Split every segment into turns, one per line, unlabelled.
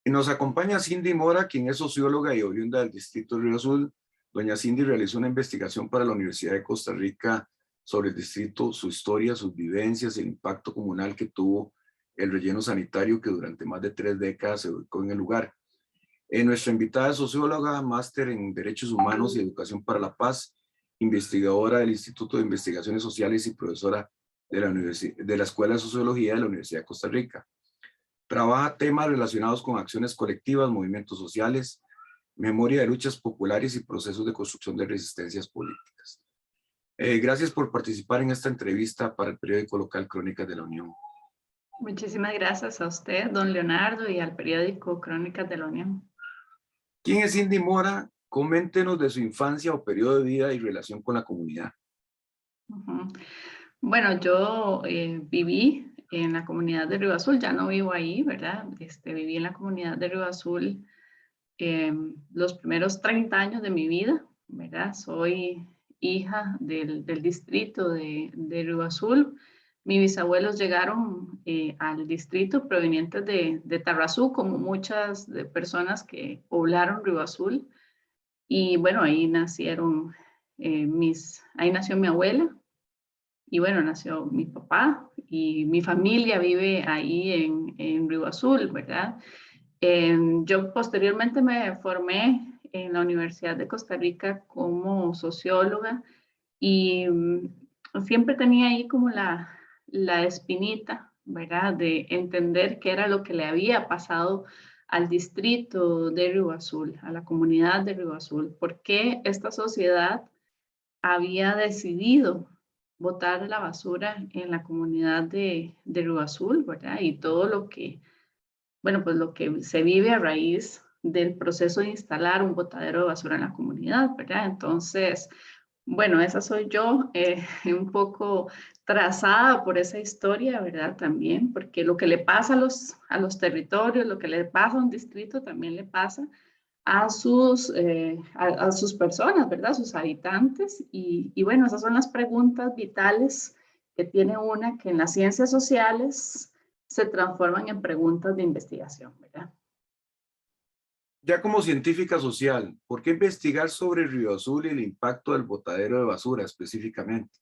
Y nos acompaña Cindy Mora, quien es socióloga y oriunda del Distrito Río Azul. Doña Cindy realizó una investigación para la Universidad de Costa Rica sobre el distrito, su historia, sus vivencias, el impacto comunal que tuvo el relleno sanitario que durante más de 3 décadas se ubicó en el lugar. Nuestra invitada es socióloga, máster en Derechos Humanos y Educación para la Paz, investigadora del Instituto de Investigaciones Sociales y profesora de la Escuela de Sociología de la Universidad de Costa Rica. Trabaja temas relacionados con acciones colectivas, movimientos sociales, memoria de luchas populares y procesos de construcción de resistencias políticas. Gracias por participar en esta entrevista para el periódico local Crónicas de la Unión.
Muchísimas gracias a usted, don Leonardo, y al periódico Crónicas de la Unión.
¿Quién es Cindy Mora? Coméntenos de su infancia o periodo de vida y relación con la comunidad.
Bueno, yo viví en la comunidad de Río Azul, ya no vivo ahí, ¿verdad? Viví en la comunidad de Río Azul los primeros 30 años de mi vida, ¿verdad? Soy hija del distrito de Río Azul. Mis bisabuelos llegaron al distrito provenientes de Tarrazú, como muchas de personas que poblaron Río Azul. Y bueno, ahí nacieron ahí nació mi abuela. Y bueno, nació mi papá y mi familia vive ahí en Río Azul, ¿verdad? Yo posteriormente me formé en la Universidad de Costa Rica como socióloga y siempre tenía ahí como la espinita, ¿verdad? De entender qué era lo que le había pasado al distrito de Río Azul, a la comunidad de Río Azul, por qué esta sociedad había decidido botar la basura en la comunidad de Río Azul, ¿verdad? Y todo lo que, bueno, pues lo que se vive a raíz del proceso de instalar un botadero de basura en la comunidad, ¿verdad? Entonces, bueno, esa soy yo, un poco trazada por esa historia, ¿verdad? También, porque lo que le pasa a los territorios, lo que le pasa a un distrito, también le pasa a sus personas, ¿verdad? Sus habitantes. Y bueno, esas son las preguntas vitales que tiene una que en las ciencias sociales se transforman en preguntas de investigación, ¿verdad?
Ya como científica social, ¿por qué investigar sobre Río Azul y el impacto del botadero de basura específicamente?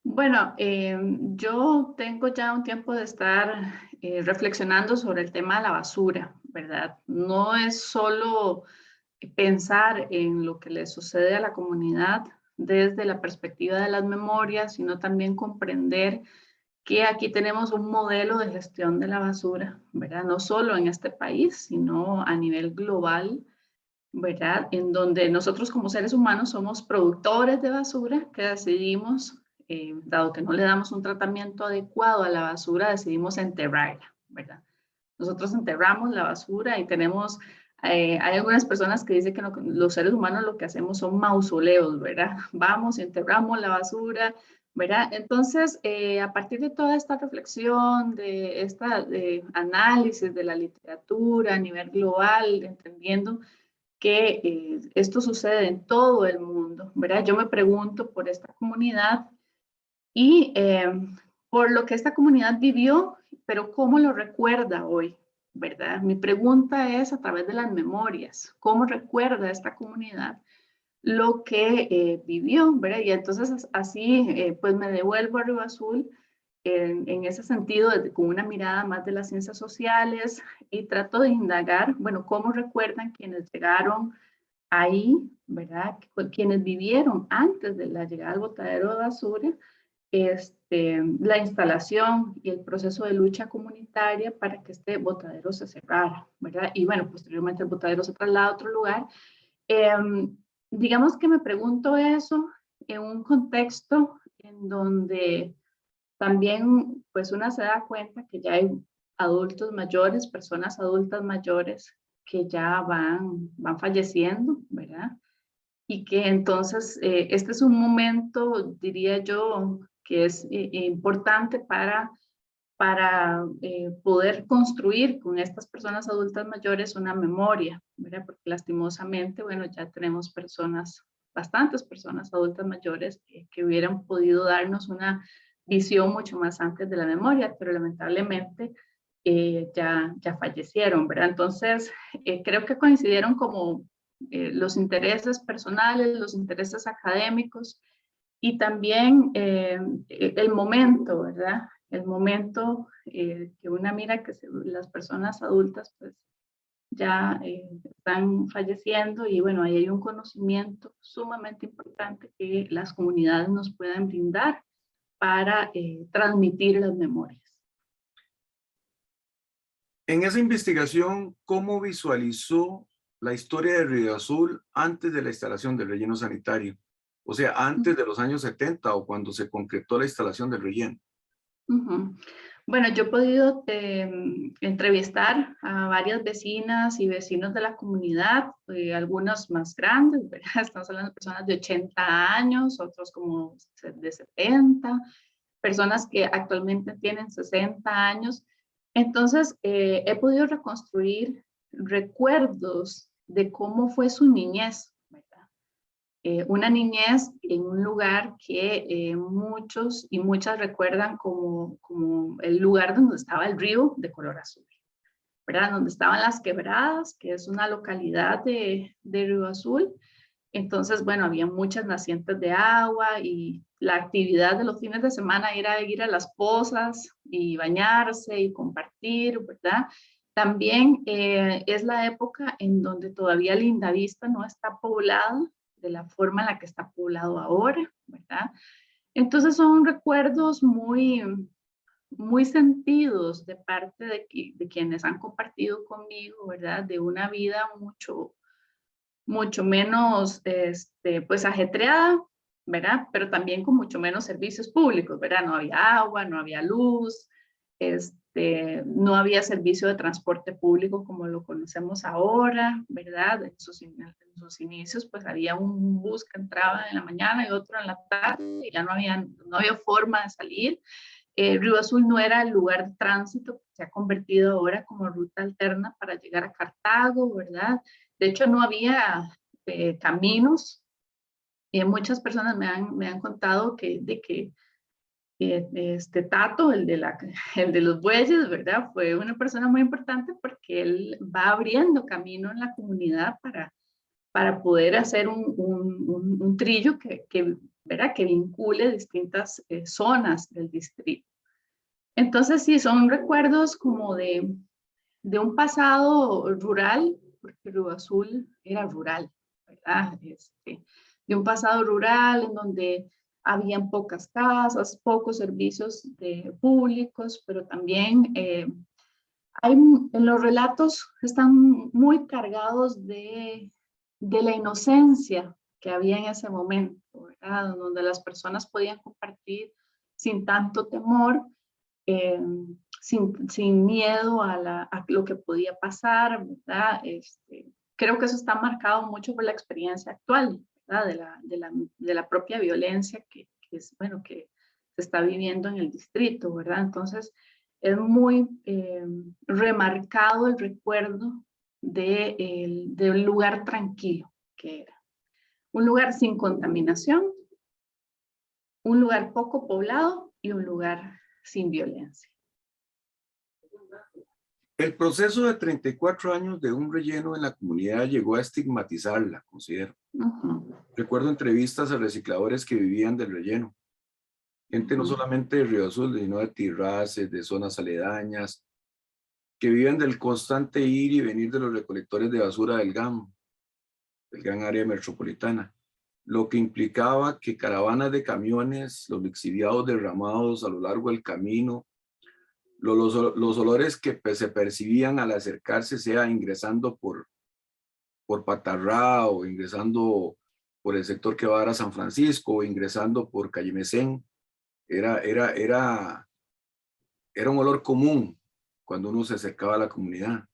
Bueno, yo tengo ya un tiempo de estar reflexionando sobre el tema de la basura, ¿verdad? No es solo pensar en lo que le sucede a la comunidad desde la perspectiva de las memorias, sino también comprender que aquí tenemos un modelo de gestión de la basura, ¿verdad? No solo en este país, sino a nivel global, ¿verdad? En donde nosotros como seres humanos somos productores de basura que decidimos, dado que no le damos un tratamiento adecuado a la basura, decidimos enterrarla, ¿verdad? Nosotros enterramos la basura y tenemos, hay algunas personas que dicen que los seres humanos lo que hacemos son mausoleos, ¿verdad? Vamos y enterramos la basura, ¿verdad? Entonces, a partir de toda esta reflexión, de este análisis de la literatura a nivel global, entendiendo que esto sucede en todo el mundo, ¿verdad? Yo me pregunto por esta comunidad y por lo que esta comunidad vivió, pero cómo lo recuerda hoy, ¿verdad? Mi pregunta es a través de las memorias, ¿cómo recuerda esta comunidad lo que vivió, ¿verdad? Y entonces así pues me devuelvo a Río Azul en ese sentido, con una mirada más de las ciencias sociales y trato de indagar, bueno, cómo recuerdan quienes llegaron ahí, ¿verdad? Quienes vivieron antes de la llegada al botadero de basura, la instalación y el proceso de lucha comunitaria para que este botadero se cerrara, ¿verdad? Y bueno, posteriormente el botadero se traslada a otro lugar. Eh, digamos que me pregunto eso en un contexto en donde también pues una se da cuenta que ya hay adultos mayores, personas adultas mayores que ya van falleciendo, ¿verdad? Y que entonces este es un momento, diría yo, que es importante para poder construir con estas personas adultas mayores una memoria, ¿verdad? Porque lastimosamente, bueno, ya tenemos personas, bastantes personas adultas mayores que hubieran podido darnos una visión mucho más amplia de la memoria, pero lamentablemente ya fallecieron, ¿verdad? Entonces, creo que coincidieron como los intereses personales, los intereses académicos y también el momento, ¿verdad? El momento que una mira que las personas adultas pues ya están falleciendo y bueno, ahí hay un conocimiento sumamente importante que las comunidades nos pueden brindar para transmitir las memorias.
En esa investigación, ¿cómo visualizó la historia de Río Azul antes de la instalación del relleno sanitario? O sea, antes de los años 70 o cuando se concretó la instalación del relleno.
Bueno, yo he podido entrevistar a varias vecinas y vecinos de la comunidad, algunos más grandes, ¿verdad? Estamos hablando de personas de 80 años, otros como de 70, personas que actualmente tienen 60 años. Entonces, he podido reconstruir recuerdos de cómo fue su niñez, ¿verdad? Una niñez en un lugar que muchos y muchas recuerdan como el lugar donde estaba el río de color azul, ¿verdad? Donde estaban las quebradas, que es una localidad de Río Azul. Entonces, bueno, había muchas nacientes de agua y la actividad de los fines de semana era ir a las pozas y bañarse y compartir, ¿verdad? También es la época en donde todavía Lindavista no está poblada de la forma en la que está poblado ahora, ¿verdad? Entonces son recuerdos muy sentidos de parte de quienes han compartido conmigo, ¿verdad? De una vida mucho menos, pues ajetreada, ¿verdad? Pero también con mucho menos servicios públicos, ¿verdad? No había agua, no había luz, no había servicio de transporte público como lo conocemos ahora, ¿verdad? En sus inicios, pues había un bus que entraba en la mañana y otro en la tarde, y ya no había forma de salir. Río Azul no era el lugar de tránsito, se ha convertido ahora como ruta alterna para llegar a Cartago, ¿verdad? De hecho, no había caminos. Muchas personas me han contado que este Tato, el de los bueyes, ¿verdad? Fue una persona muy importante porque él va abriendo camino en la comunidad para poder hacer un trillo ¿verdad? Que vincule distintas zonas del distrito. Entonces, sí, son recuerdos como de un pasado rural, porque Río Azul era rural, ¿verdad? De un pasado rural en donde habían pocas casas, pocos servicios públicos, pero también en los relatos están muy cargados de la inocencia que había en ese momento, ¿verdad? Donde las personas podían compartir sin tanto temor, eh, sin miedo a lo que podía pasar, ¿verdad? Creo que eso está marcado mucho por la experiencia actual, ¿verdad? De la propia violencia bueno, que se está viviendo en el distrito, ¿verdad? Entonces, es muy remarcado el recuerdo de un lugar tranquilo que era. Un lugar sin contaminación, un lugar poco poblado y un lugar sin violencia.
El proceso de 34 años de un relleno en la comunidad llegó a estigmatizarla, considero. Recuerdo entrevistas a recicladores que vivían del relleno. Gente no solamente de Río Azul, sino de Tirraces, de zonas aledañas, que vivían del constante ir y venir de los recolectores de basura del gran área metropolitana, lo que implicaba que caravanas de camiones, los lixiviados derramados a lo largo del camino, los olores que se percibían al acercarse, sea ingresando por Patarrá o ingresando por el sector que va a dar a San Francisco o ingresando por Calle Mesén, era un olor común cuando uno se acercaba a la comunidad.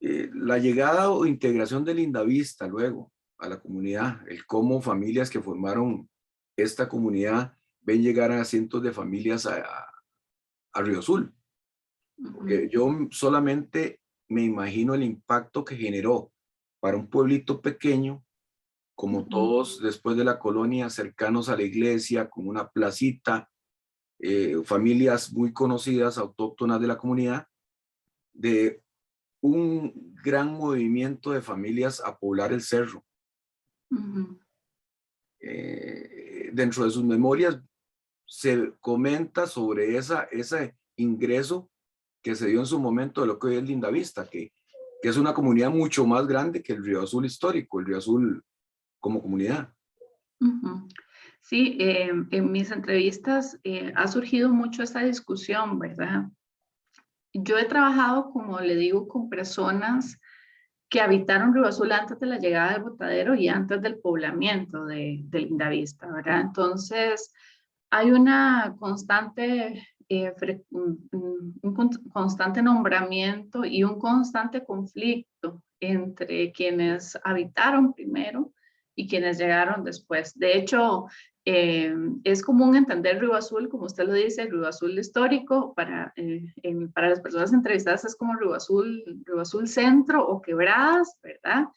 La llegada o integración de Lindavista luego a la comunidad, el cómo familias que formaron esta comunidad ven llegar a cientos de familias a Río Azul. Porque yo solamente me imagino el impacto que generó para un pueblito pequeño, como todos después de la colonia, cercanos a la iglesia, con una placita, familias muy conocidas, autóctonas de la comunidad, de un gran movimiento de familias a poblar el cerro. Dentro de sus memorias se comenta sobre ese ingreso que se dio en su momento de lo que hoy es Lindavista, que es una comunidad mucho más grande que el Río Azul histórico, el Río Azul como comunidad.
Sí, en mis entrevistas ha surgido mucho esta discusión, ¿verdad? Yo he trabajado, como le digo, con personas que habitaron Río Azul antes de la llegada del botadero y antes del poblamiento de Lindavista, ¿verdad? Entonces, hay una constante, un constante nombramiento y un constante conflicto entre quienes habitaron primero y quienes llegaron después. De hecho, es común entender Río Azul, como usted lo dice, Río Azul histórico, para las personas entrevistadas es como Río Azul Centro o Quebradas, ¿verdad?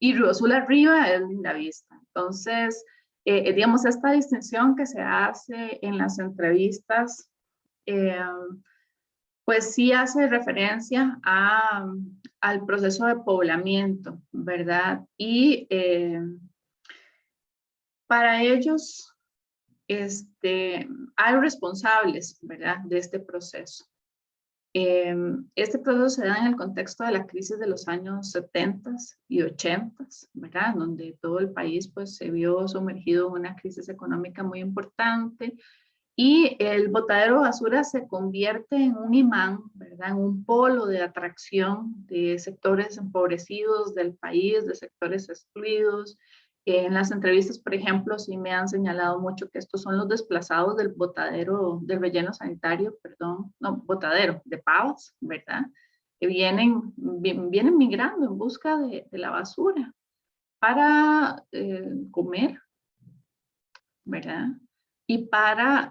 Y Río Azul arriba es Lindavista. Entonces, digamos, esta distinción que se hace en las entrevistas, pues sí hace referencia al proceso de poblamiento, ¿verdad? Y para ellos, hay responsables, ¿verdad?, de este proceso. Este proceso se da en el contexto de la crisis de los años 70 y 80, ¿verdad?, donde todo el país pues, se vio sumergido en una crisis económica muy importante y el botadero de basura se convierte en un imán, ¿verdad?, en un polo de atracción de sectores empobrecidos del país, de sectores excluidos. En las entrevistas, por ejemplo, sí me han señalado mucho que estos son los desplazados del botadero, del relleno sanitario, perdón, no, botadero de Pavas, ¿verdad? Que vienen migrando en busca de la basura para comer, ¿verdad? Y para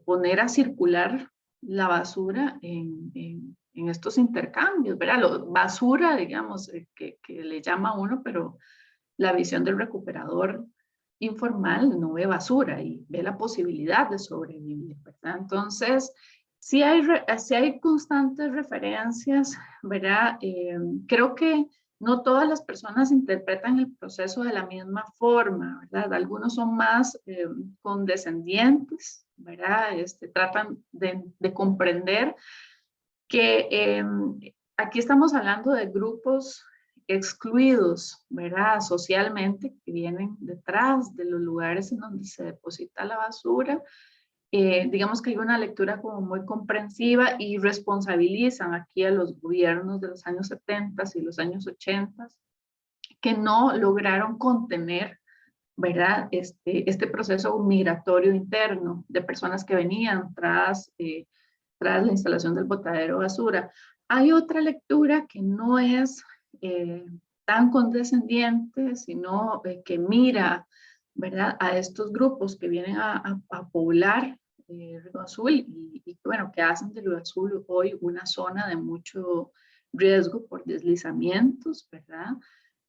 poner a circular la basura en estos intercambios, ¿verdad? Basura, digamos, que le llama a uno, pero la visión del recuperador informal no ve basura y ve la posibilidad de sobrevivir, ¿verdad? Entonces, sí hay constantes referencias, ¿verdad? Creo que no todas las personas interpretan el proceso de la misma forma, ¿verdad? Algunos son más condescendientes, ¿verdad? Tratan de comprender que aquí estamos hablando de grupos excluidos, ¿verdad? Socialmente, que vienen detrás de los lugares en donde se deposita la basura. Digamos que hay una lectura como muy comprensiva y responsabilizan aquí a los gobiernos de los años 70 y los años 80 que no lograron contener, ¿verdad? Este proceso migratorio interno de personas que venían tras la instalación del botadero de basura. Hay otra lectura que no es tan condescendiente, sino que mira, ¿verdad?, a estos grupos que vienen a poblar Río Azul y bueno, que hacen de Río Azul hoy una zona de mucho riesgo por deslizamientos, ¿verdad?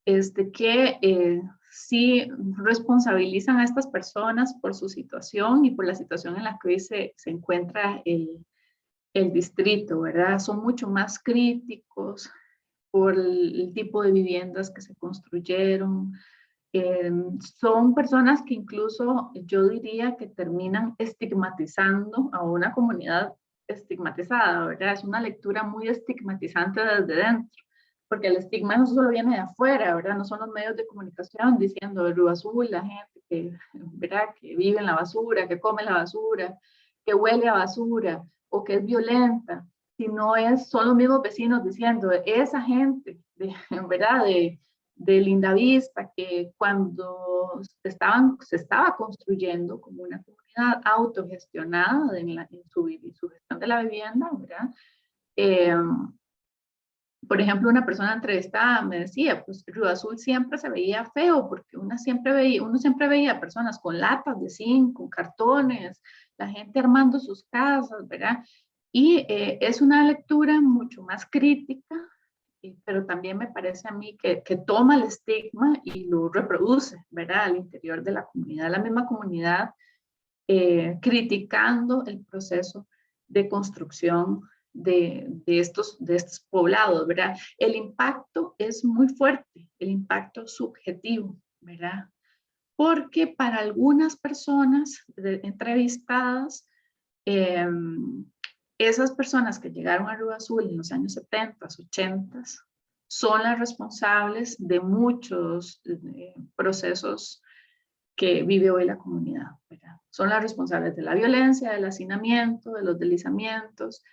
Que sí responsabilizan a estas personas por su situación y por la situación en la que hoy se encuentra el distrito, ¿verdad? Son mucho más críticos por el tipo de viviendas que se construyeron. Son personas que incluso yo diría que terminan estigmatizando a una comunidad estigmatizada, ¿verdad? Es una lectura muy estigmatizante desde dentro, porque el estigma no solo viene de afuera, ¿verdad? No son los medios de comunicación diciendo el Río Azul, la gente que, ¿verdad?, que vive en la basura, que come la basura, que huele a basura o que es violenta, sino son los mismos vecinos diciendo esa gente, ¿verdad?, de Lindavista, que cuando se estaba construyendo como una comunidad autogestionada en su gestión de la vivienda, ¿verdad? Por ejemplo, una persona entrevistada me decía, pues Río Azul siempre se veía feo porque uno siempre veía personas con latas de zinc, con cartones, la gente armando sus casas, ¿verdad? Y es una lectura mucho más crítica, pero también me parece a mí que toma el estigma y lo reproduce, ¿verdad?, al interior de la comunidad criticando el proceso de construcción de estos poblados, ¿verdad? El impacto es muy fuerte, el impacto subjetivo, ¿verdad? Porque para algunas personas entrevistadas, esas personas que llegaron a Río Azul en los años 70, 80, son las responsables de muchos procesos que vive hoy la comunidad, ¿verdad? Son las responsables de la violencia, del hacinamiento, de los deslizamientos,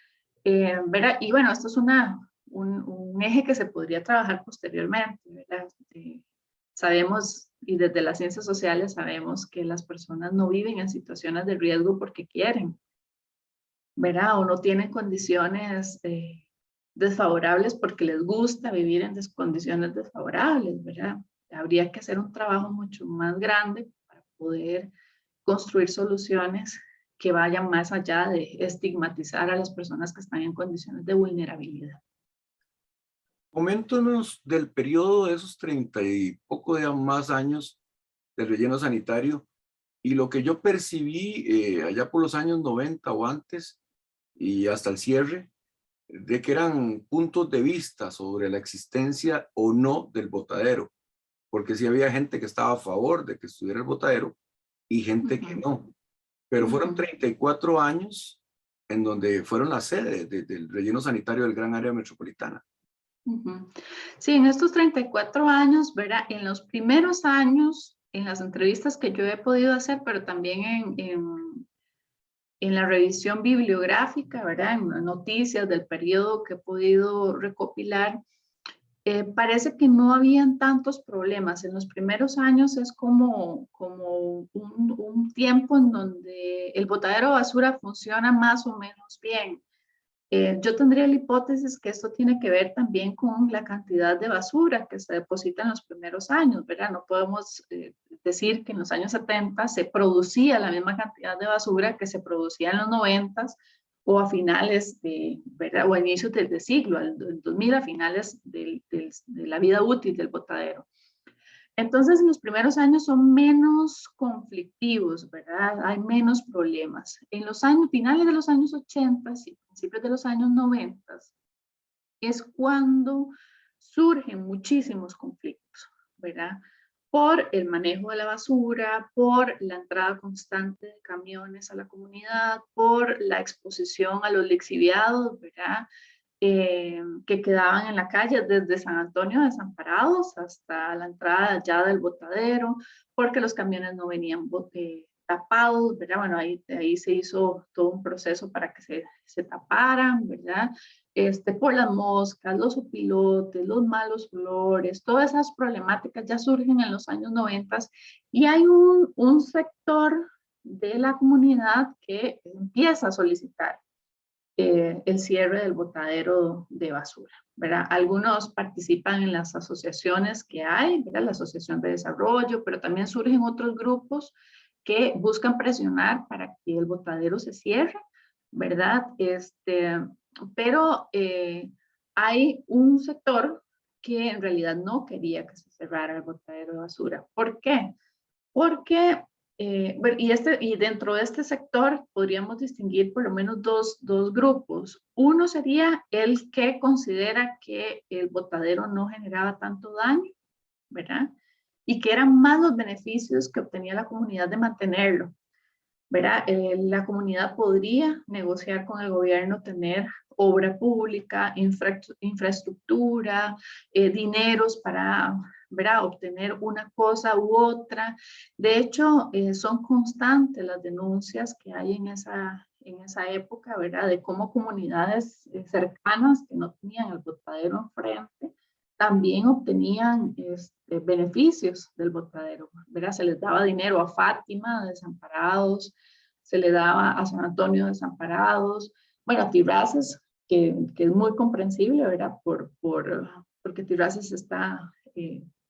¿verdad? Y bueno, esto es un eje que se podría trabajar posteriormente, ¿verdad? Sabemos, y desde las ciencias sociales sabemos que las personas no viven en situaciones de riesgo porque quieren, ¿verdad? O no tienen condiciones desfavorables porque les gusta vivir en condiciones desfavorables, ¿verdad? Habría que hacer un trabajo mucho más grande para poder construir soluciones que vayan más allá de estigmatizar a las personas que están en condiciones de vulnerabilidad.
Coméntanos del periodo de esos 30 y poco de más años del relleno sanitario y lo que yo percibí allá por los años 90 o antes y hasta el cierre, de que eran puntos de vista sobre la existencia o no del botadero, porque sí había gente que estaba a favor de que estuviera el botadero y gente que no. Pero fueron 34 años en donde fueron la sede del relleno sanitario del gran área metropolitana.
Sí, en estos 34 años, ¿verdad? En los primeros años, en las entrevistas que yo he podido hacer, pero también en la revisión bibliográfica, ¿verdad? En las noticias del periodo que he podido recopilar, parece que no habían tantos problemas. En los primeros años es como un tiempo en donde el botadero de basura funciona más o menos bien. Yo tendría la hipótesis que esto tiene que ver también con la cantidad de basura que se deposita en los primeros años, ¿verdad? No podemos decir que en los años 70 se producía la misma cantidad de basura que se producía en los 90 o a finales ¿verdad? O a inicios del siglo, el 2000, a finales de la vida útil del botadero. Entonces, en los primeros años son menos conflictivos, ¿verdad? Hay menos problemas. En los años, finales de los años 80 y principios de los años 90 es cuando surgen muchísimos conflictos, ¿verdad? Por el manejo de la basura, por la entrada constante de camiones a la comunidad, por la exposición a los lixiviados, ¿verdad? Que quedaban en la calle desde San Antonio desamparados hasta la entrada ya del botadero, porque los camiones no venían tapados, ¿verdad? Bueno, ahí se hizo todo un proceso para que se taparan, ¿verdad? Por las moscas, los opilotes, los malos olores, todas esas problemáticas ya surgen en los años 90 y hay un sector de la comunidad que empieza a solicitar el cierre del botadero de basura, ¿verdad? Algunos participan en las asociaciones que hay, ¿verdad? La Asociación de Desarrollo, pero también surgen otros grupos que buscan presionar para que el botadero se cierre, ¿verdad? Pero hay un sector que en realidad no quería que se cerrara el botadero de basura. ¿Por qué? Porque y dentro de este sector podríamos distinguir por lo menos dos grupos. Uno sería el que considera que el botadero no generaba tanto daño, ¿verdad? Y que eran más los beneficios que obtenía la comunidad de mantenerlo, ¿verdad? La comunidad podría negociar con el gobierno, tener obra pública, infraestructura, dineros para, ¿verdad? Obtener una cosa u otra. De hecho, son constantes las denuncias que hay en esa época, ¿verdad? De cómo comunidades cercanas que no tenían el botadero enfrente, también obtenían beneficios del botadero, ¿verdad? Se les daba dinero a Fátima, desamparados, se le daba a San Antonio, desamparados, bueno, a Tirraces, que es muy comprensible, ¿verdad? Porque Tirraces está,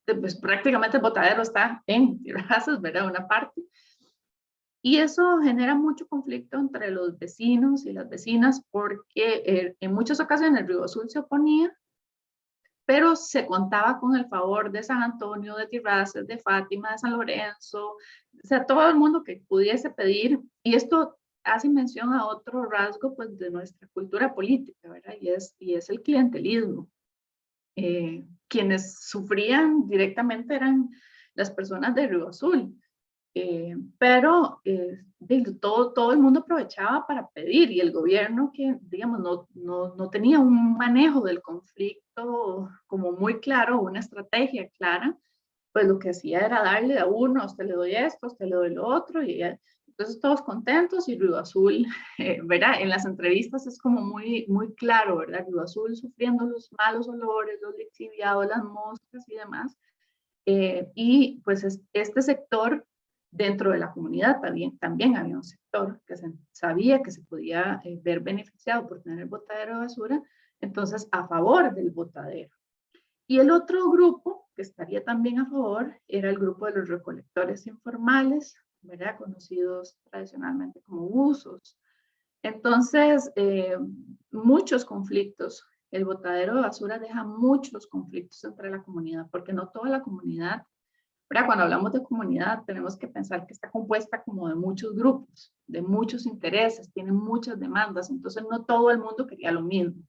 pues prácticamente el botadero está en Tirraces, ¿verdad? Una parte. Y eso genera mucho conflicto entre los vecinos y las vecinas porque en muchas ocasiones Río Azul se oponía pero se contaba con el favor de San Antonio, de Tirraces, de Fátima, de San Lorenzo, o sea, todo el mundo que pudiese pedir, y esto hace mención a otro rasgo pues, de nuestra cultura política, ¿verdad? Y es el clientelismo. Quienes sufrían directamente eran las personas de Río Azul, pero todo el mundo aprovechaba para pedir, y el gobierno que, digamos, no tenía un manejo del conflicto como muy claro, una estrategia clara, pues lo que hacía era darle a uno, a usted le doy esto, a usted le doy lo otro, y entonces todos contentos, y Río Azul, ¿verdad? En las entrevistas es como muy claro, ¿verdad? Río Azul sufriendo los malos olores, los lixiviados, las moscas y demás, y pues este sector dentro de la comunidad también había un sector que sabía que se podía ver beneficiado por tener el botadero de basura, entonces a favor del botadero. Y el otro grupo que estaría también a favor era el grupo de los recolectores informales, ¿verdad? Conocidos tradicionalmente como buzos. Entonces, muchos conflictos. El botadero de basura deja muchos conflictos entre la comunidad, porque no toda la comunidad, ¿verdad? Cuando hablamos de comunidad, tenemos que pensar que está compuesta como de muchos grupos, de muchos intereses, tiene muchas demandas, entonces no todo el mundo quería lo mismo.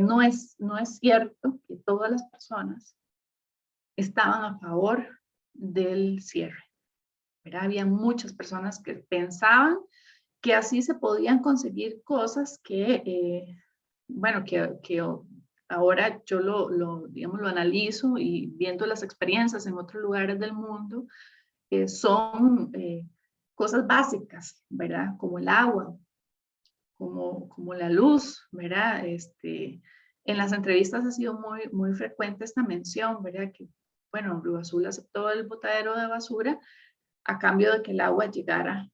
No es cierto que todas las personas estaban a favor del cierre, ¿verdad? Había muchas personas que pensaban que así se podían conseguir cosas que, bueno, que ahora yo digamos, lo analizo y viendo las experiencias en otros lugares del mundo, son cosas básicas, ¿verdad? Como el agua, como la luz, ¿verdad? En las entrevistas ha sido muy frecuente esta mención, ¿verdad? Que, bueno, Río Azul aceptó el botadero de basura a cambio de que el agua llegara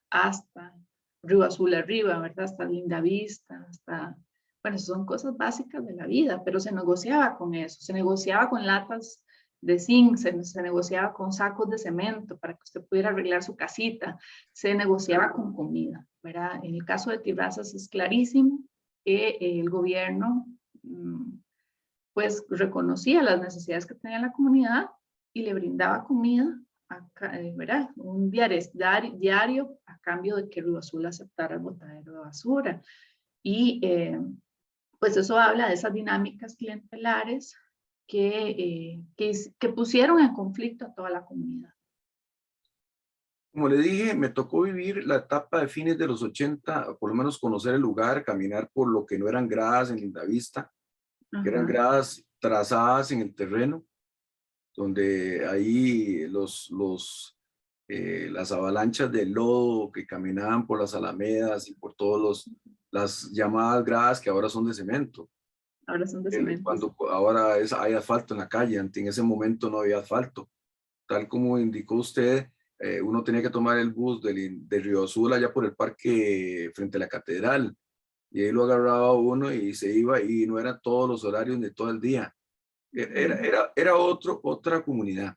hasta Río Azul arriba, ¿verdad? Hasta Lindavista, hasta, bueno, son cosas básicas de la vida, pero se negociaba con eso, se negociaba con latas de zinc, se negociaba con sacos de cemento para que usted pudiera arreglar su casita, se negociaba con comida, ¿verdad? En el caso de Tirrazas es clarísimo que el gobierno pues reconocía las necesidades que tenía la comunidad y le brindaba comida, ¿verdad? Un diario a cambio de que Río Azul aceptara el botadero de basura. Y pues eso habla de esas dinámicas clientelares que pusieron en conflicto a toda la comunidad.
Como le dije, me tocó vivir la etapa de fines de los 80, por lo menos conocer el lugar, caminar por lo que no eran gradas en Lindavista, que eran
Ajá.
gradas trazadas en el terreno, donde ahí las avalanchas de lodo que caminaban por las alamedas y por todas las llamadas gradas que ahora son de cemento.
Ahora son de cemento.
Cuando ahora hay asfalto en la calle, en ese momento no había asfalto. Tal como indicó usted, uno tenía que tomar el bus de Río Azul allá por el parque frente a la catedral, y ahí lo agarraba uno y se iba, y no eran todos los horarios ni todo el día. Era otra comunidad.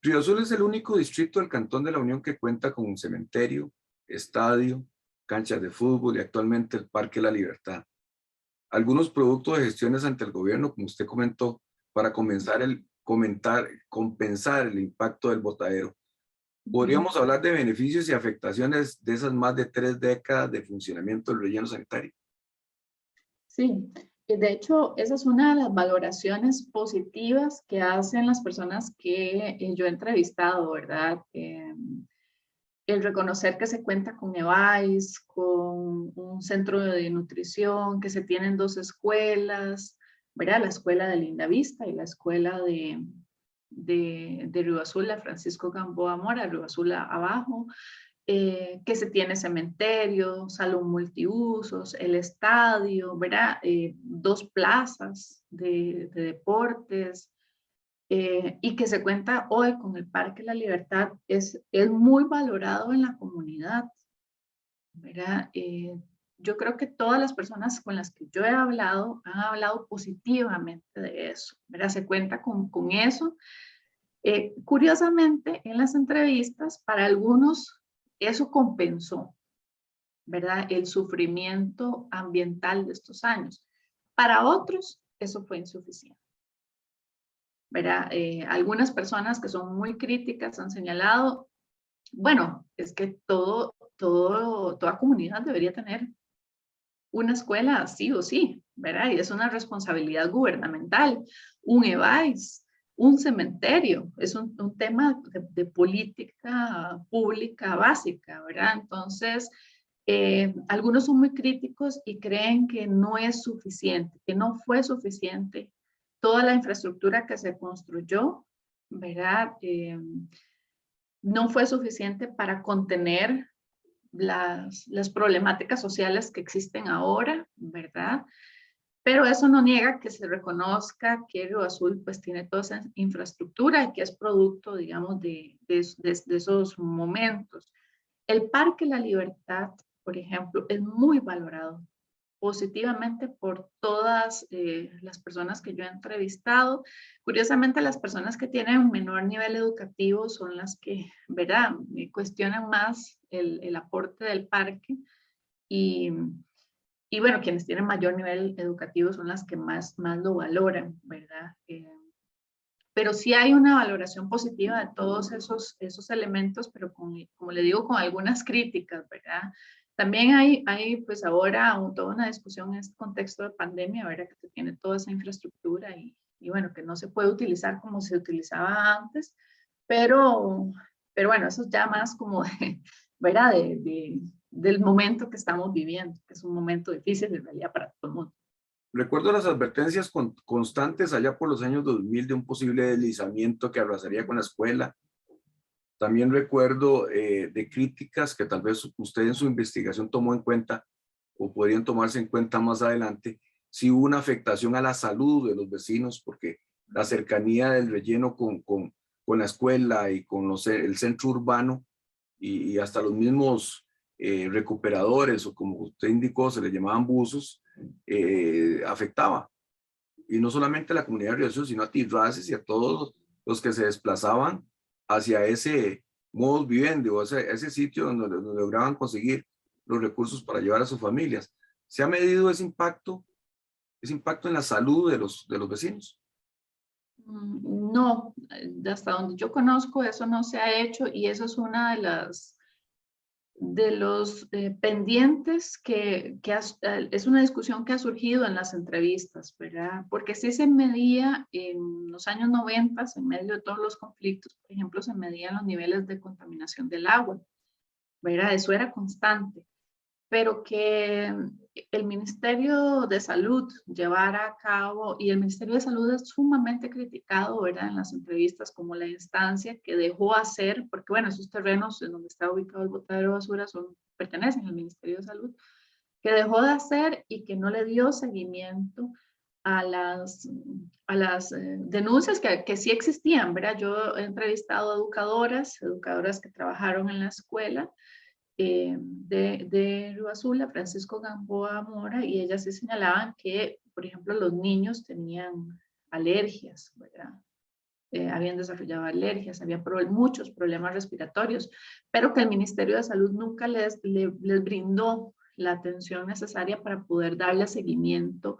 Río Azul es el único distrito del Cantón de la Unión que cuenta con un cementerio, estadio, canchas de fútbol y actualmente el Parque La Libertad. Algunos productos de gestiones ante el gobierno, como usted comentó, para compensar el impacto del botadero. Podríamos hablar de beneficios y afectaciones de esas más de 3 décadas de funcionamiento del relleno sanitario.
Sí, y de hecho, esa es una de las valoraciones positivas que hacen las personas que yo he entrevistado, ¿verdad? El reconocer que se cuenta con EVAIS, con un centro de nutrición, que se tienen 2 escuelas, ¿verdad? La escuela de Lindavista y la escuela de Río Azul, la Francisco Gamboa Mora, Río Azul abajo, que se tiene cementerio, salón multiusos, el estadio, ¿verdad? 2 plazas de deportes, y que se cuenta hoy con el Parque La Libertad, es muy valorado en la comunidad, ¿verdad? Yo creo que todas las personas con las que yo he hablado han hablado positivamente de eso, ¿verdad? Se cuenta con eso. Curiosamente, en las entrevistas, para algunos eso compensó, ¿verdad? El sufrimiento ambiental de estos años. Para otros, eso fue insuficiente. ¿verdad? Algunas personas que son muy críticas han señalado, bueno, es que toda comunidad debería tener una escuela sí o sí, ¿verdad? Y es una responsabilidad gubernamental, un EVAIS, un cementerio, es un tema de política pública básica, ¿verdad? Entonces, algunos son muy críticos y creen que no es suficiente, que no fue suficiente toda la infraestructura que se construyó, ¿verdad? No fue suficiente para contener las problemáticas sociales que existen ahora, ¿verdad? Pero eso no niega que se reconozca que Río Azul pues tiene toda esa infraestructura y que es producto, digamos, de esos momentos. El Parque La Libertad, por ejemplo, es muy valorado positivamente por todas las personas que yo he entrevistado. Curiosamente, las personas que tienen un menor nivel educativo son las que, ¿verdad?, cuestionan más el aporte del parque y, y, bueno, quienes tienen mayor nivel educativo son las que más lo valoran, ¿verdad? Pero sí hay una valoración positiva de todos esos elementos, pero como le digo, con algunas críticas, ¿verdad? También hay pues ahora toda una discusión en este contexto de pandemia, ¿verdad? Que se tiene toda esa infraestructura y bueno, que no se puede utilizar como se utilizaba antes, pero, pero bueno, eso es ya más como, ¿verdad? Del momento que estamos viviendo, que es un momento difícil en realidad para todo el mundo.
Recuerdo las advertencias constantes allá por los años 2000 de un posible deslizamiento que arrasaría con la escuela. También recuerdo de críticas que tal vez usted en su investigación tomó en cuenta o podrían tomarse en cuenta más adelante, si hubo una afectación a la salud de los vecinos, porque la cercanía del relleno con la escuela y con el centro urbano y hasta los mismos recuperadores, o como usted indicó, se les llamaban buzos, afectaba. Y no solamente a la comunidad de Río Azul, sino a Tirraces y a todos los que se desplazaban hacia ese modus vivendi o ese sitio donde lograban conseguir los recursos para llevar a sus familias. ¿Se ha medido ese impacto en la salud de los vecinos?
No, hasta donde yo conozco eso no se ha hecho y eso es una de los pendientes es una discusión que ha surgido en las entrevistas, ¿verdad? Porque sí se medía en los años 90, en medio de todos los conflictos, por ejemplo, se medían los niveles de contaminación del agua, ¿verdad? Eso era constante, pero que el Ministerio de Salud llevara a cabo, y el Ministerio de Salud es sumamente criticado, ¿verdad?, en las entrevistas como la instancia que dejó hacer, porque bueno, esos terrenos en donde está ubicado el botadero de basura pertenecen al Ministerio de Salud, que dejó de hacer y que no le dio seguimiento a las denuncias que sí existían, ¿verdad? Yo he entrevistado educadoras que trabajaron en la escuela, de Río Azul, a Francisco Gamboa Mora, y ellas sí señalaban que, por ejemplo, los niños tenían alergias, ¿verdad? Habían desarrollado alergias, había muchos problemas respiratorios, pero que el Ministerio de Salud nunca les brindó la atención necesaria para poder darle seguimiento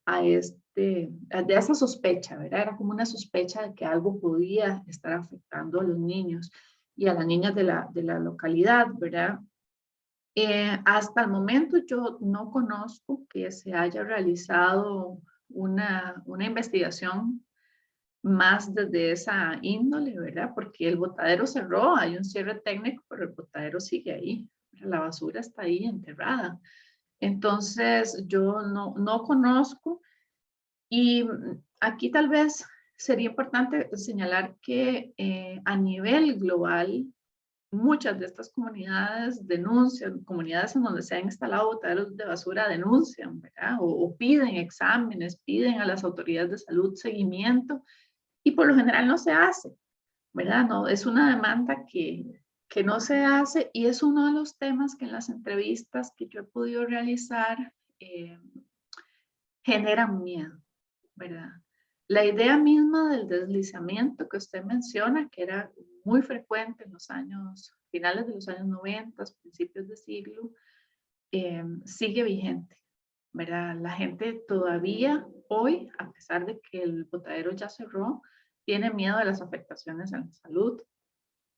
de esa sospecha, ¿verdad? Era como una sospecha de que algo podía estar afectando a los niños y a las niñas de la localidad, ¿verdad? Hasta el momento yo no conozco que se haya realizado una investigación más desde esa índole, ¿verdad? Porque el botadero cerró, hay un cierre técnico, pero el botadero sigue ahí, la basura está ahí enterrada. Entonces yo no conozco y aquí tal vez sería importante señalar que a nivel global muchas de estas comunidades denuncian, comunidades en donde se han instalado botaderos de basura denuncian, ¿verdad? O piden exámenes, piden a las autoridades de salud seguimiento y por lo general no se hace, ¿verdad? No, es una demanda que no se hace y es uno de los temas que en las entrevistas que yo he podido realizar generan miedo, ¿verdad? La idea misma del deslizamiento que usted menciona, que era muy frecuente en los años, finales de los años 90, principios de siglo, sigue vigente, ¿verdad? La gente todavía hoy, a pesar de que el botadero ya cerró, tiene miedo de las afectaciones en la salud,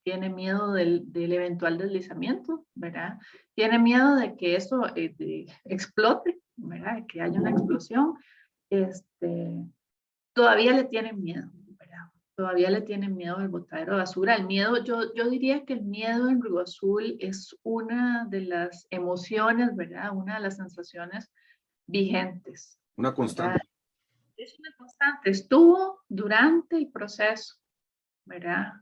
tiene miedo del eventual deslizamiento, ¿verdad? Tiene miedo de que eso explote, ¿verdad? De que haya una explosión. Todavía le tienen miedo, ¿verdad? Todavía le tienen miedo al botadero de basura. El miedo, yo diría que el miedo en Río Azul es una de las emociones, ¿verdad? Una de las sensaciones vigentes.
Una constante.
¿Verdad? Es una constante. Estuvo durante el proceso, ¿verdad?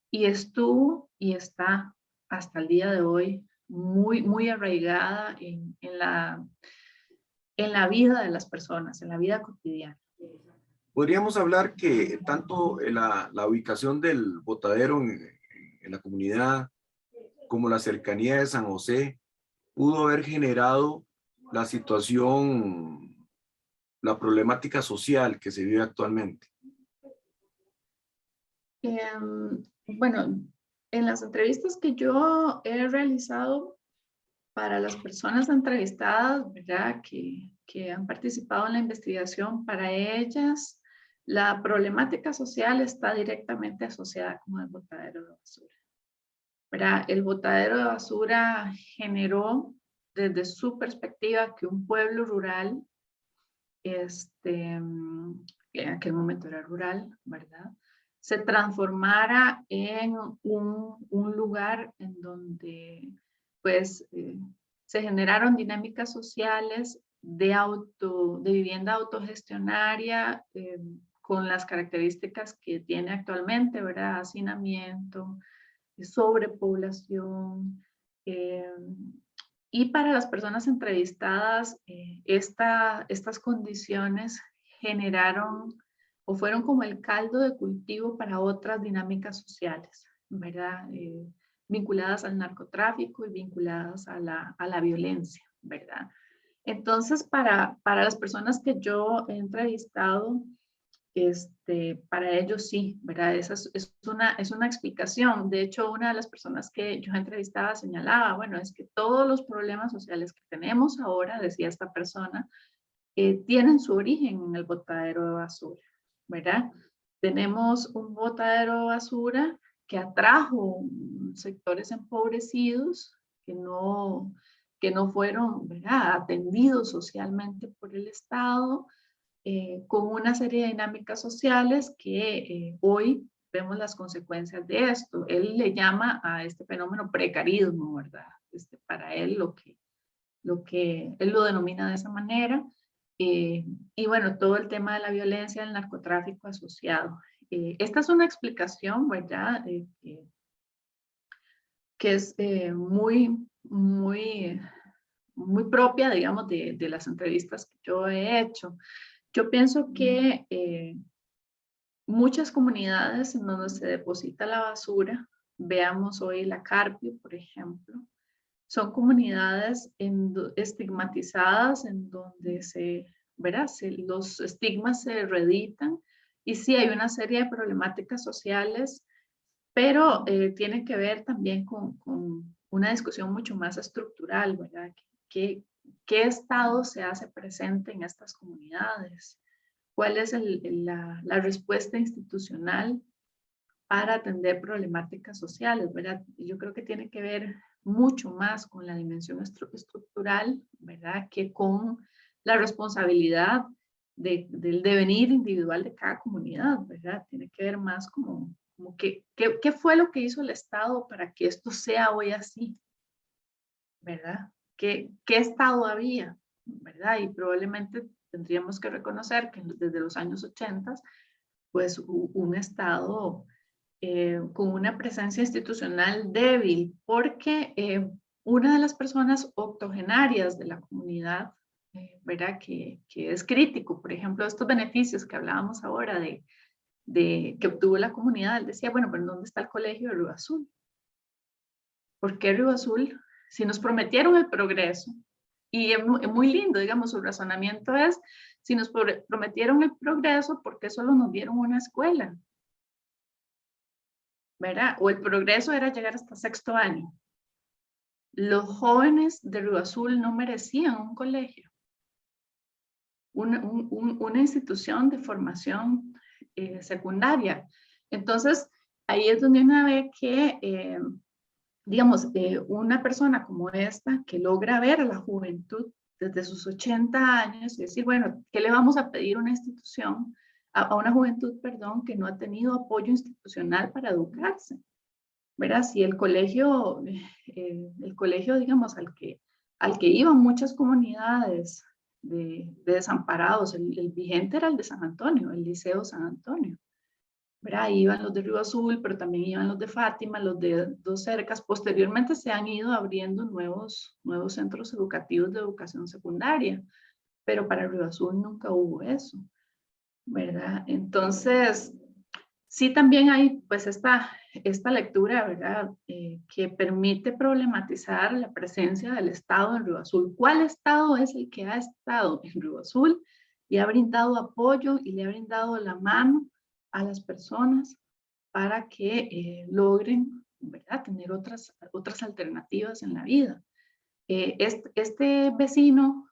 Y estuvo y está hasta el día de hoy muy, muy arraigada en la vida de las personas, en la vida cotidiana.
Podríamos hablar que tanto la ubicación del botadero en la comunidad como la cercanía de San José pudo haber generado la situación, la problemática social que se vive actualmente.
Bueno, en las entrevistas que yo he realizado para las personas entrevistadas, ¿verdad? Que han participado en la investigación, para ellas la problemática social está directamente asociada con el botadero de basura, ¿verdad? El botadero de basura generó desde su perspectiva que un pueblo rural, en aquel momento era rural, ¿verdad?, se transformara en un lugar en donde pues se generaron dinámicas sociales de vivienda autogestionaria con las características que tiene actualmente, ¿verdad? Hacinamiento, sobrepoblación. Y para las personas entrevistadas, estas condiciones generaron o fueron como el caldo de cultivo para otras dinámicas sociales, ¿verdad? Vinculadas al narcotráfico y vinculadas a la violencia, ¿verdad? Entonces, para las personas que yo he entrevistado, para ellos sí, ¿verdad? Esa es una explicación. De hecho, una de las personas que yo entrevistaba señalaba, bueno, es que todos los problemas sociales que tenemos ahora, decía esta persona, tienen su origen en el botadero de basura, ¿verdad? Tenemos un botadero de basura que atrajo sectores empobrecidos que no fueron, ¿verdad?, atendidos socialmente por el Estado, con una serie de dinámicas sociales que hoy vemos las consecuencias de esto. Él le llama a este fenómeno precarismo, ¿verdad? Para él lo que él lo denomina de esa manera. Y bueno, todo el tema de la violencia, el narcotráfico asociado. Esta es una explicación, ¿verdad?, que es muy propia, digamos, de las entrevistas que yo he hecho. Yo pienso que muchas comunidades en donde se deposita la basura, veamos hoy la Carpio, por ejemplo, son comunidades estigmatizadas en donde ¿verdad?, los estigmas se reeditan y sí hay una serie de problemáticas sociales, pero tiene que ver también con una discusión mucho más estructural, ¿verdad? ¿Qué Estado se hace presente en estas comunidades? ¿Cuál es la respuesta institucional para atender problemáticas sociales, ¿verdad? Yo creo que tiene que ver mucho más con la dimensión estructural, ¿verdad?, que con la responsabilidad del devenir individual de cada comunidad, ¿verdad? Tiene que ver más como qué fue lo que hizo el Estado para que esto sea hoy así, ¿verdad? ¿Qué Estado había, ¿verdad? Y probablemente tendríamos que reconocer que desde los años 80, pues un Estado con una presencia institucional débil, porque una de las personas octogenarias de la comunidad, ¿verdad?, que es crítico, por ejemplo, estos beneficios que hablábamos ahora que obtuvo la comunidad, él decía, bueno, pero ¿dónde está el colegio de Río Azul? ¿Por qué Río Azul? Si nos prometieron el progreso, y es muy lindo, digamos, su razonamiento es, si nos prometieron el progreso, ¿por qué solo nos dieron una escuela? ¿Verdad? O el progreso era llegar hasta sexto año. Los jóvenes de Río Azul no merecían un colegio, una institución de formación secundaria. Entonces, ahí es donde uno ve que, digamos, una persona como esta, que logra ver a la juventud desde sus 80 años y decir, bueno, ¿qué le vamos a pedir a una institución, a una juventud, perdón, que no ha tenido apoyo institucional para educarse? ¿Verdad? Si el colegio, digamos, al que iban muchas comunidades de desamparados, el vigente era el de San Antonio, el Liceo San Antonio. ¿Verdad? Iban los de Río Azul, pero también iban los de Fátima, los de Dos Cercas. Posteriormente se han ido abriendo nuevos centros educativos de educación secundaria, pero para Río Azul nunca hubo eso, ¿verdad? Entonces, sí también hay pues esta lectura, ¿verdad? Que permite problematizar la presencia del Estado en Río Azul. ¿Cuál Estado es el que ha estado en Río Azul y ha brindado apoyo y le ha brindado la mano a las personas para que logren, ¿verdad?, tener otras alternativas en la vida? Este vecino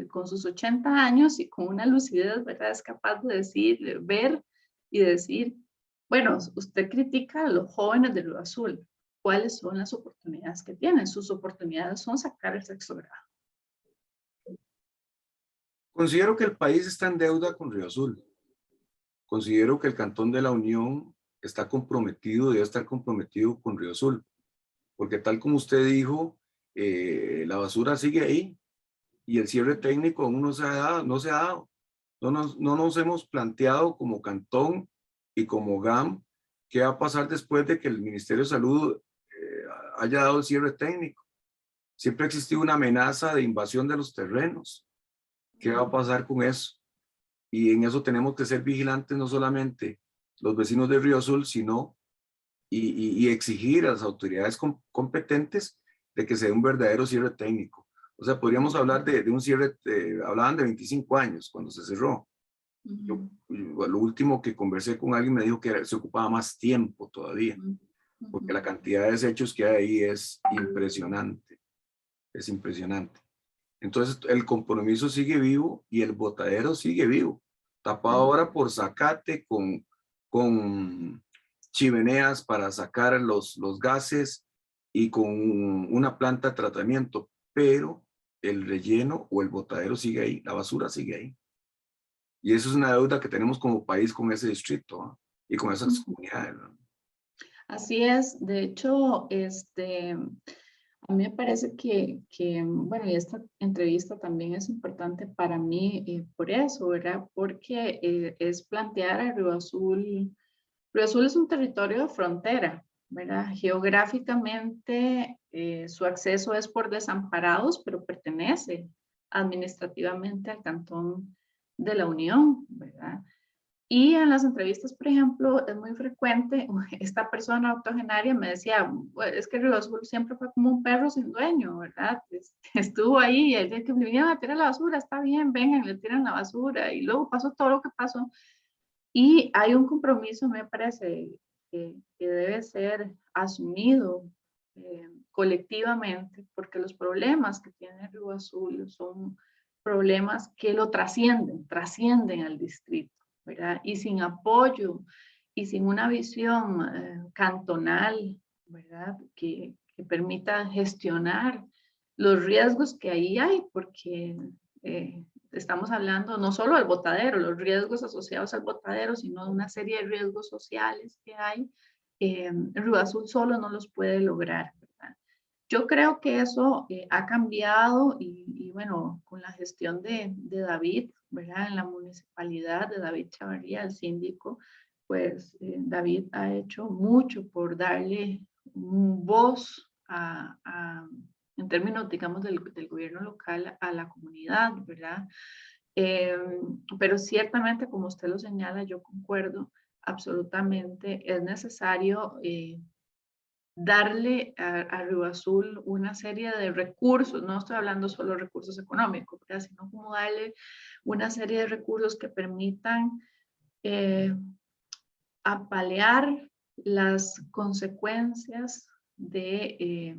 con sus 80 años y con una lucidez, ¿verdad?, es capaz de decir, ver y decir, bueno, usted critica a los jóvenes de Río Azul. ¿Cuáles son las oportunidades que tienen? Sus oportunidades son sacar el sexto grado.
Considero que el país está en deuda con Río Azul. Considero que el Cantón de la Unión está comprometido, debe estar comprometido con Río Azul, porque tal como usted dijo, la basura sigue ahí y el cierre técnico aún no se ha dado. No nos hemos planteado como Cantón y como GAM qué va a pasar después de que el Ministerio de Salud haya dado el cierre técnico. Siempre ha existido una amenaza de invasión de los terrenos. ¿Qué va a pasar con eso? Y en eso tenemos que ser vigilantes, no solamente los vecinos de Río Azul, sino y exigir a las autoridades competentes de que se dé un verdadero cierre técnico. O sea, podríamos hablar de un cierre, hablaban de 25 años cuando se cerró. Lo último que conversé con alguien me dijo que se ocupaba más tiempo todavía, porque la cantidad de desechos que hay ahí es impresionante, es impresionante. Entonces el compromiso sigue vivo y el botadero sigue vivo, tapado ahora por zacate con chimeneas para sacar los gases y con una planta de tratamiento, pero el relleno o el botadero sigue ahí, la basura sigue ahí. Y eso es una deuda que tenemos como país con ese distrito, ¿no?, y con esas comunidades, ¿no?
Así es. De hecho, a mí me parece que, bueno, y esta entrevista también es importante para mí por eso, ¿verdad? Porque es plantear a Río Azul. Río Azul es un territorio de frontera, ¿verdad? Geográficamente su acceso es por desamparados, pero pertenece administrativamente al Cantón de la Unión, ¿verdad? Y en las entrevistas, por ejemplo, es muy frecuente, esta persona octogenaria me decía, es que Río Azul siempre fue como un perro sin dueño, ¿verdad? Estuvo ahí y el día que me vinieron a tirar la basura, está bien, vengan, le tiran la basura. Y luego pasó todo lo que pasó. Y hay un compromiso, me parece, que debe ser asumido colectivamente, porque los problemas que tiene Río Azul son problemas que lo trascienden al distrito, ¿verdad? Y sin apoyo y sin una visión cantonal, ¿verdad?, que permita gestionar los riesgos que ahí hay, porque estamos hablando no solo del botadero, los riesgos asociados al botadero, sino de una serie de riesgos sociales que hay. Río Azul solo no los puede lograr, ¿verdad? Yo creo que eso ha cambiado y bueno, con la gestión de David, ¿verdad?, en la municipalidad de David Chavarría, el síndico, pues David ha hecho mucho por darle voz en términos, digamos, del gobierno local a la comunidad, ¿verdad? Pero ciertamente, como usted lo señala, yo concuerdo absolutamente, es necesario darle a Río Azul una serie de recursos, no estoy hablando solo de recursos económicos, ¿verdad?, sino como darle una serie de recursos que permitan apalear las consecuencias de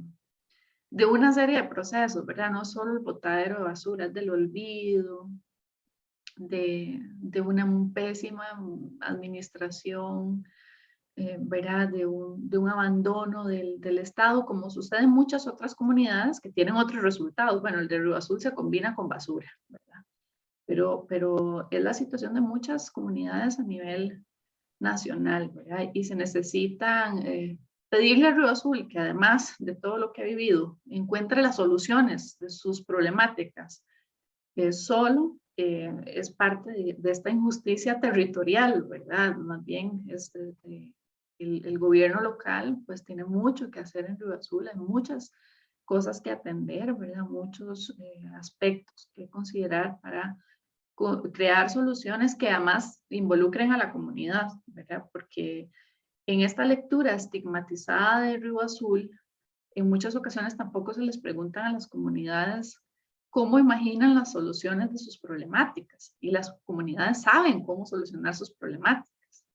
una serie de procesos, ¿verdad? No solo el botadero de basura, es del olvido, de una pésima administración, ¿verdad? De un abandono del Estado, como sucede en muchas otras comunidades que tienen otros resultados. Bueno, el de Río Azul se combina con basura, ¿verdad? Pero es la situación de muchas comunidades a nivel nacional, ¿verdad? Y se necesitan pedirle a Río Azul que además de todo lo que ha vivido, encuentre las soluciones de sus problemáticas. Solo es parte de esta injusticia territorial, ¿verdad? Más bien el gobierno local pues tiene mucho que hacer en Río Azul, hay muchas cosas que atender, ¿verdad? Muchos aspectos que considerar para crear soluciones que además involucren a la comunidad, ¿verdad? Porque en esta lectura estigmatizada de Río Azul, en muchas ocasiones tampoco se les preguntan a las comunidades cómo imaginan las soluciones de sus problemáticas, y las comunidades saben cómo solucionar sus problemáticas,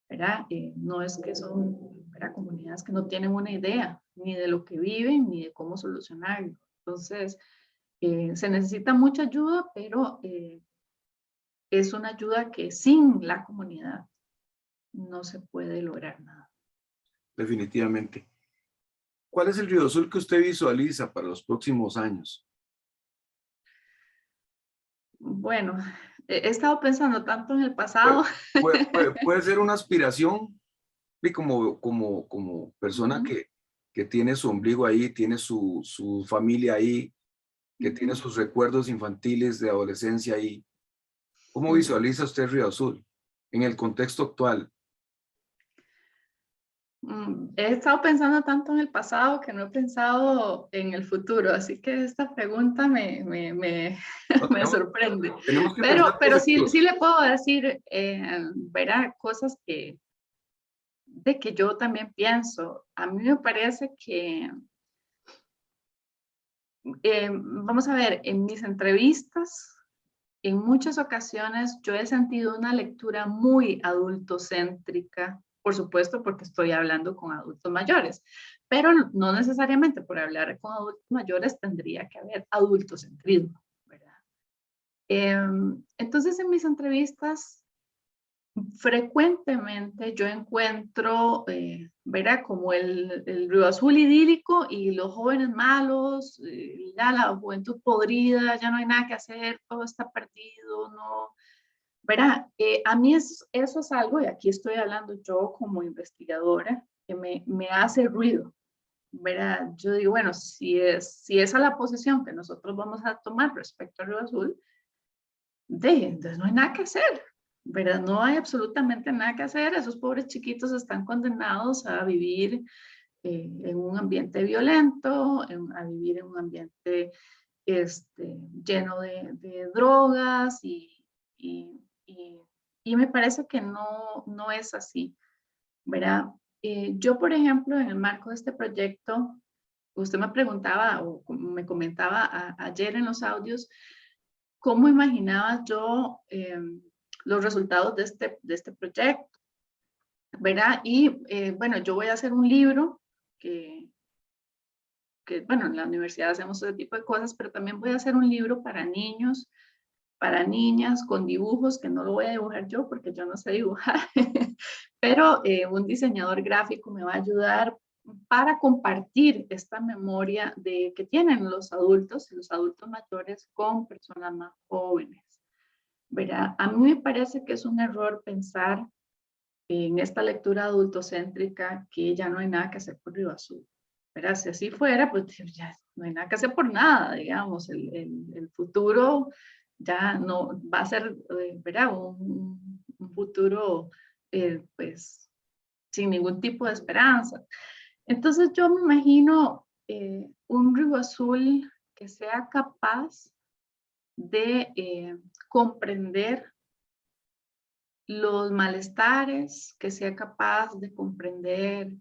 ¿verdad? No es que son, ¿verdad?, comunidades que no tienen una idea ni de lo que viven ni de cómo solucionarlo. Entonces, se necesita mucha ayuda, pero es una ayuda que sin la comunidad no se puede lograr nada.
Definitivamente. ¿Cuál es el Río Azul que usted visualiza para los próximos años?
Bueno, he estado pensando tanto en el
Puede,
pasado.
puede ser una aspiración, y como persona
Ujú,
que tiene su ombligo ahí, tiene su familia ahí, que tiene
ujú.
sus recuerdos infantiles de adolescencia ahí. ¿Cómo
Sí.
visualiza usted Río Azul en el contexto actual?
He estado pensando tanto en el pasado que no he pensado en el futuro, así que esta pregunta
No,
me sorprende.
tenemos que pensar
Pero sí, sí
positivos.
le puedo decir, verá, cosas de que yo también pienso. A mí me parece que, vamos a ver, en mis entrevistas, en muchas ocasiones yo he sentido una lectura muy adultocéntrica, por supuesto, porque estoy hablando con adultos mayores, pero no necesariamente por hablar con adultos mayores tendría que haber adultocentrismo, ¿verdad? Entonces, en mis entrevistas, frecuentemente yo encuentro, ¿verdad? Como el Río Azul idílico y los jóvenes malos, ya la juventud podrida, ya no hay nada que hacer, todo está perdido, no, ¿verdad? A mí eso es algo, y aquí estoy hablando yo como investigadora, que me hace ruido, ¿verdad? Yo digo, bueno, si esa es la posición que nosotros vamos a tomar respecto al Río Azul, entonces no hay nada que hacer, ¿verdad? No hay absolutamente nada que hacer. Esos pobres chiquitos están condenados a vivir en un ambiente violento, a vivir en un ambiente lleno de drogas y, y, y me parece que no es así, ¿verdad? Yo, por ejemplo, en el marco de este proyecto, usted me preguntaba o me comentaba ayer en los audios, ¿cómo imaginaba yo los resultados de este proyecto? ¿Verdad? Y bueno, yo voy a hacer un libro bueno, en la universidad hacemos ese tipo de cosas, pero también voy a hacer un libro para niños, para niñas, con dibujos, que no lo voy a dibujar yo porque yo no sé dibujar, pero un diseñador gráfico me va a ayudar para compartir esta memoria que tienen los adultos mayores con personas más jóvenes. ¿Verdad? A mí me parece que es un error pensar en esta lectura adultocéntrica que ya no hay nada que hacer por Río Azul. ¿Verdad? Si así fuera, pues ya no hay nada que hacer por nada, digamos, el futuro ya no va a ser, ¿verdad? Un futuro, pues, sin ningún tipo de esperanza. Entonces yo me imagino un Río Azul que sea capaz de comprender los malestares, que sea capaz de comprender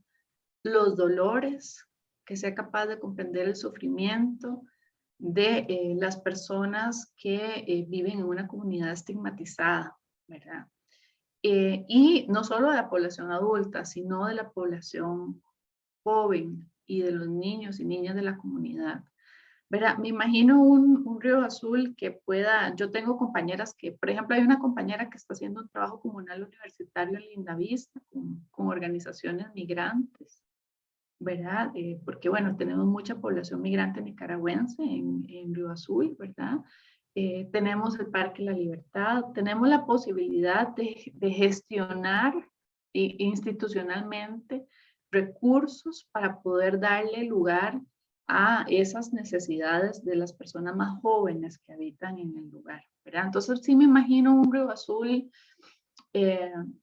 los dolores, que sea capaz de comprender el sufrimiento de las personas que viven en una comunidad estigmatizada, ¿verdad? Y no solo de la población adulta, sino de la población joven y de los niños y niñas de la comunidad, ¿verdad? Me imagino un río azul que pueda, yo tengo compañeras que, por ejemplo, hay una compañera que está haciendo un trabajo comunal universitario en Lindavista con organizaciones migrantes, ¿verdad? Porque, bueno, tenemos mucha población migrante nicaragüense en Río Azul, ¿verdad? Tenemos el Parque La Libertad, tenemos la posibilidad de gestionar institucionalmente recursos para poder darle lugar a esas necesidades de las personas más jóvenes que habitan en el lugar, ¿verdad? Entonces sí me imagino un Río Azul en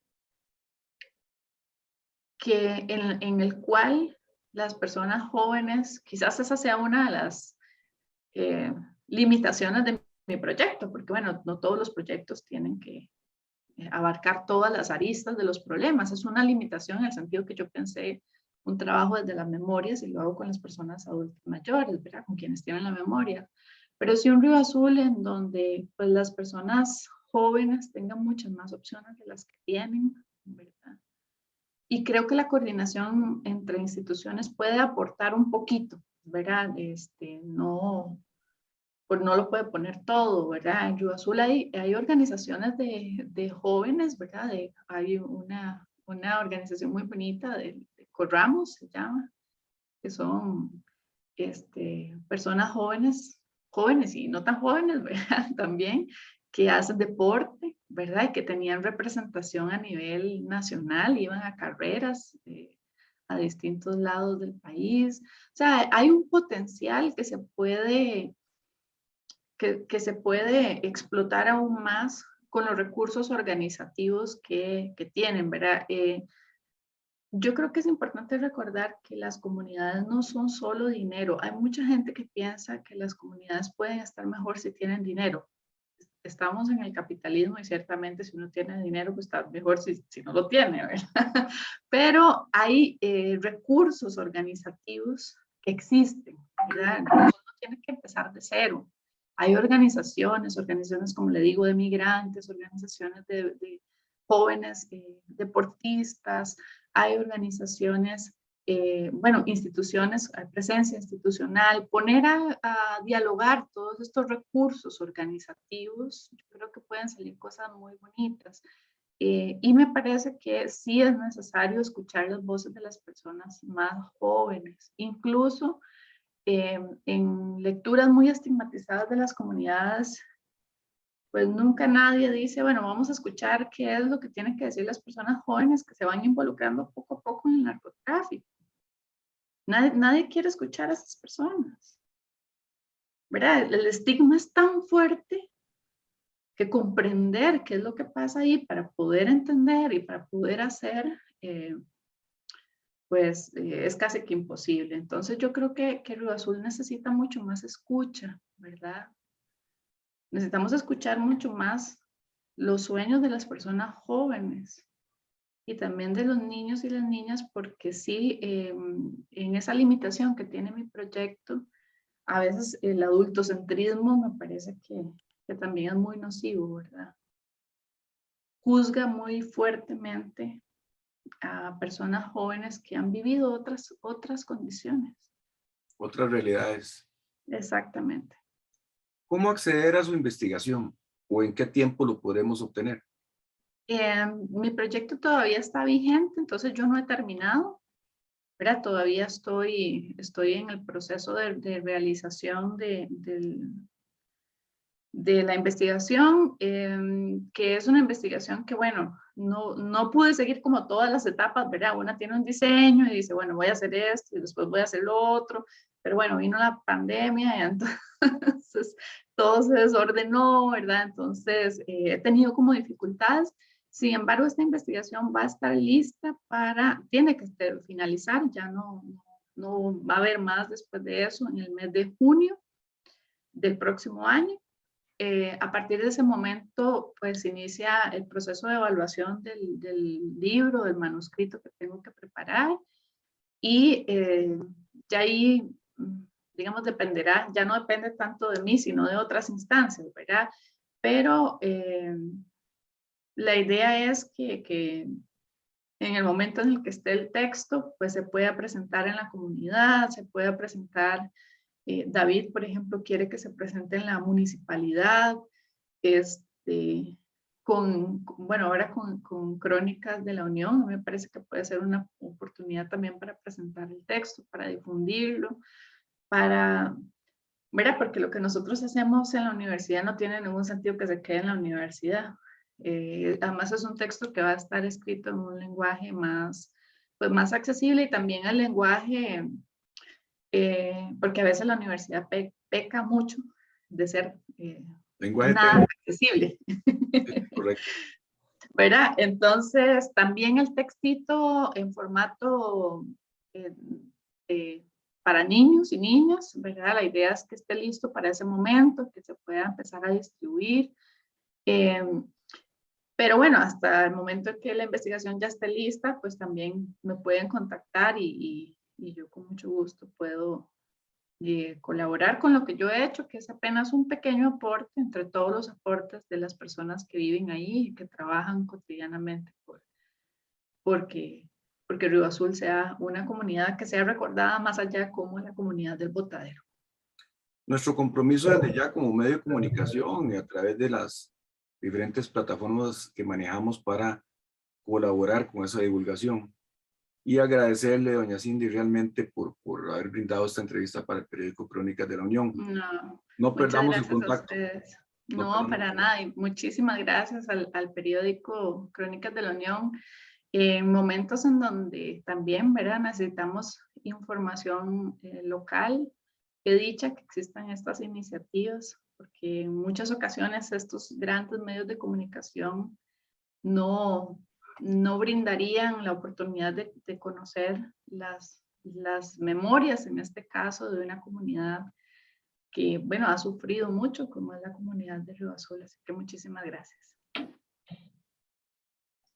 el cual las personas jóvenes, quizás esa sea una de las limitaciones de mi proyecto, porque bueno, no todos los proyectos tienen que abarcar todas las aristas de los problemas. Es una limitación en el sentido que yo pensé un trabajo desde las memorias y lo hago con las personas adultas mayores, ¿verdad? Con quienes tienen la memoria. Pero sí un Río Azul en donde pues las personas jóvenes tengan muchas más opciones de las que tienen, ¿verdad? Y creo que la coordinación entre instituciones puede aportar un poquito, ¿verdad? No, pues no lo puede poner todo, ¿verdad? En Río Azul hay organizaciones de jóvenes, ¿verdad? Hay una organización muy bonita de Corramos, se llama, que son personas jóvenes y no tan jóvenes, ¿verdad? También, que hacen deporte, ¿verdad? Y que tenían representación a nivel nacional, iban a carreras a distintos lados del país. O sea, hay un potencial que se puede explotar aún más con los recursos organizativos que tienen, ¿verdad? Yo creo que es importante recordar que las comunidades no son solo dinero. Hay mucha gente que piensa que las comunidades pueden estar mejor si tienen dinero. Estamos en el capitalismo y ciertamente si uno tiene dinero, pues está mejor si no lo tiene, ¿verdad? Pero hay recursos organizativos que existen, ¿verdad? No tiene que empezar de cero. Hay organizaciones, como le digo, de migrantes, organizaciones de jóvenes deportistas, hay organizaciones, bueno, instituciones, hay presencia institucional, poner a dialogar todos estos recursos organizativos, yo creo que pueden salir cosas muy bonitas. Y me parece que sí es necesario escuchar las voces de las personas más jóvenes, incluso en lecturas muy estigmatizadas de las comunidades, pues nunca nadie dice, bueno, vamos a escuchar qué es lo que tienen que decir las personas jóvenes que se van involucrando poco a poco en el narcotráfico. Nadie quiere escuchar a esas personas, ¿verdad? El estigma es tan fuerte que comprender qué es lo que pasa ahí para poder entender y para poder hacer, pues es casi que imposible. Entonces yo creo que Río Azul necesita mucho más escucha, ¿verdad? Necesitamos escuchar mucho más los sueños de las personas jóvenes y también de los niños y las niñas, porque sí, en esa limitación que tiene mi proyecto, a veces el adultocentrismo me parece que también es muy nocivo, ¿verdad? Juzga muy fuertemente a personas jóvenes que han vivido otras condiciones.
Otras realidades.
Exactamente.
¿Cómo acceder a su investigación o en qué tiempo lo podemos obtener?
Mi proyecto todavía está vigente, entonces yo no he terminado, ¿verdad? Todavía estoy en el proceso de realización de la investigación, que es una investigación que, bueno, no pude seguir como todas las etapas, ¿verdad? Una tiene un diseño y dice, bueno, voy a hacer esto y después voy a hacer lo otro, pero bueno, vino la pandemia y entonces todo se desordenó, ¿verdad? Entonces he tenido como dificultades. Sin embargo, esta investigación va a estar lista tiene que finalizar, ya no va a haber más después de eso en el mes de junio del próximo año. A partir de ese momento, pues inicia el proceso de evaluación del libro, del manuscrito que tengo que preparar y ya ahí, digamos, dependerá, ya no depende tanto de mí, sino de otras instancias, ¿verdad? Pero la idea es que en el momento en el que esté el texto, pues se pueda presentar en la comunidad, se pueda presentar David, por ejemplo, quiere que se presente en la municipalidad, bueno, ahora con Crónicas de la Unión, me parece que puede ser una oportunidad también para presentar el texto, para difundirlo, ¿verdad? Porque lo que nosotros hacemos en la universidad no tiene ningún sentido que se quede en la universidad. Además es un texto que va a estar escrito en un lenguaje más, pues más accesible y también el lenguaje, porque a veces la universidad peca mucho de ser
Lenguaje
nada
técnico,
accesible.
correcto.
¿Verdad? Entonces, también el textito en formato eh, para niños y niñas, ¿verdad? La idea es que esté listo para ese momento, que se pueda empezar a distribuir. Pero bueno, hasta el momento en que la investigación ya esté lista, pues también me pueden contactar y yo con mucho gusto puedo colaborar con lo que yo he hecho, que es apenas un pequeño aporte entre todos los aportes de las personas que viven ahí y que trabajan cotidianamente porque Río Azul sea una comunidad que sea recordada más allá como la comunidad del Botadero.
Nuestro compromiso desde ya como medio de comunicación y a través de las diferentes plataformas que manejamos para colaborar con esa divulgación. Y agradecerle, doña Cindy, realmente por haber brindado esta entrevista para el periódico Crónicas de la Unión.
No,
No
muchas
perdamos el
gracias a
contacto.
ustedes.
No
No,
perdamos.
para nada. Y muchísimas gracias al periódico Crónicas de la Unión. En momentos en donde también, ¿verdad? Necesitamos información local. Qué dicha que existan estas iniciativas, porque en muchas ocasiones estos grandes medios de comunicación no, no brindarían la oportunidad de conocer las memorias, en este caso, de una comunidad que, bueno, ha sufrido mucho, como es la comunidad de Río Azul. Así que muchísimas gracias.